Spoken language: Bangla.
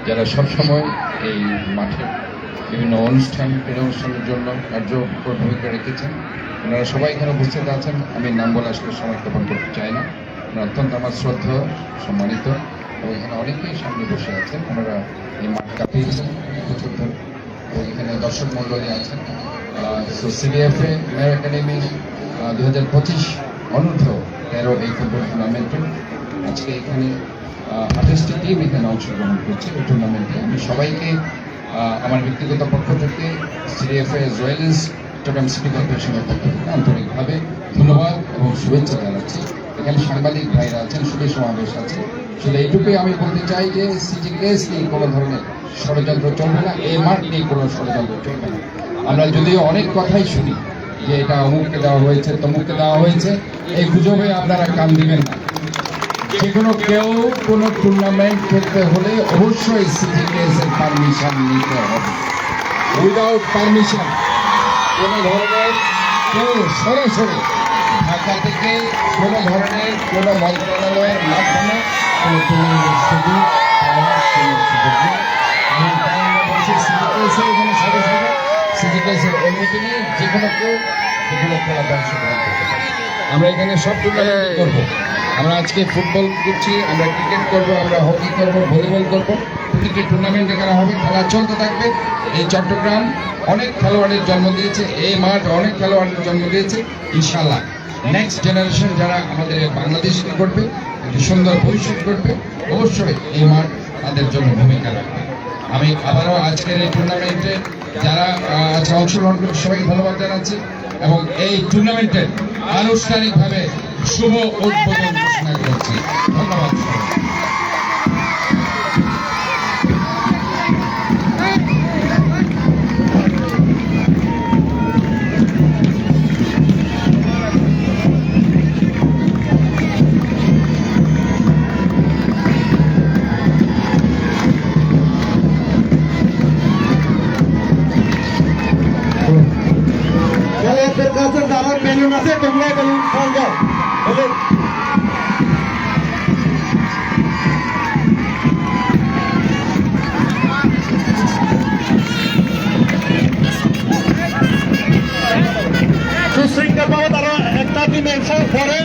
যারা সবসময় এই মাঠে বিভিন্ন ক্রীড়া অনুষ্ঠানের জন্য কার্যকর ভূমিকা রেখেছেন। ওনারা সবাই এখানে উপস্থিত আছেন। আমি নাম বলে আসলে সময় জ্ঞাপন করতে চাই না। ওনারা অত্যন্ত আমার শ্রদ্ধা সম্মানিত, এবং এখানে অনেকেই সামনে বসে আছেন। ওনারা এই মাঠ কাঁপিয়েছেন বছর ধরে, এবং এখানে দর্শক মণ্ডলী আছেন। সিডিএফএ মেয়র একাডেমি 2025 অনূর্ধ্ব 13 এই ফুটবল টুর্নামেন্টে আজকে এখানে 28টি টিম এখানে অংশগ্রহণ করছে এই টুর্নামেন্টে। আমি সবাইকে আমার ব্যক্তিগত পক্ষ থেকে সিডিএফএ জুয়েলার্স চট্টগ্রাম সিটি কর্পোরেশনের পক্ষ থেকে আন্তরিকভাবে ধন্যবাদ এবং শুভেচ্ছা জানাচ্ছি। এখানে সাংবাদিক ভাইরা আছেন, শুধু সমাবেশ আছে। শুধু এইটুকুই আমি বলতে চাই যে সিটি কেস নিয়ে কোনো ধরনের ষড়যন্ত্র চলবে না, এই মাঠ নিয়ে কোনো ষড়যন্ত্র চলবে না। আমরা যদিও অনেক কথাই শুনি যে এটা অমুককে দেওয়া হয়েছে, তমুককে দেওয়া হয়েছে, এই গুজবে আপনারা কান দিবেন না। যে কেউ কোনো টুর্নামেন্ট করতে হলে অবশ্যই সিটি কেসের পারমিশন নিতে হবে। উইদাউট পারমিশন কোনো ধরনের কেউ সরাসরি ঢাকা থেকে কোনো ধরনের কোনো মন্ত্রণালয়ের মাধ্যমে কোনো টুর্নামেন্ট শুধু সিটি কেসের অনুমতি নিয়ে যে কোনো কেউ সেগুলো খেলাতে অংশগ্রহণ করতে পারে। আমরা এখানে সব টুর্নামেন্ট করবো। আমরা আজকে ফুটবল করছি, আমরা ক্রিকেট করব, আমরা হকি করব, ভলিবল করব। প্রতিটি টুর্নামেন্ট এখানে হবে, খেলা চলতে থাকবে। এই চট্টগ্রাম অনেক খেলোয়াড়ের জন্ম দিয়েছে, এই মাঠ অনেক খেলোয়াড়ের জন্ম দিয়েছে। ইনশাআল্লাহ নেক্সট জেনারেশন যারা আমাদের বাংলাদেশকে করবে, একটি সুন্দর ভবিষ্যৎ করবে, অবশ্যই এই মাঠ তাদের জন্য ভূমিকা রাখবে। আমি আবারও আজকের এই টুর্নামেন্টে যারা আজকে অংশগ্রহণ করে সবাইকে ধন্যবাদ জানাচ্ছি, এবং এই টুর্নামেন্টের আনুষ্ঠানিকভাবে শুভ উদ্বোধন ঘোষণা করছি। ধন্যবাদ। যারা বেলুন আছে তোমরা বেলুন খাওয়া যাও। সুশৃঙ্খলভাবে তারা একটা টিম পরে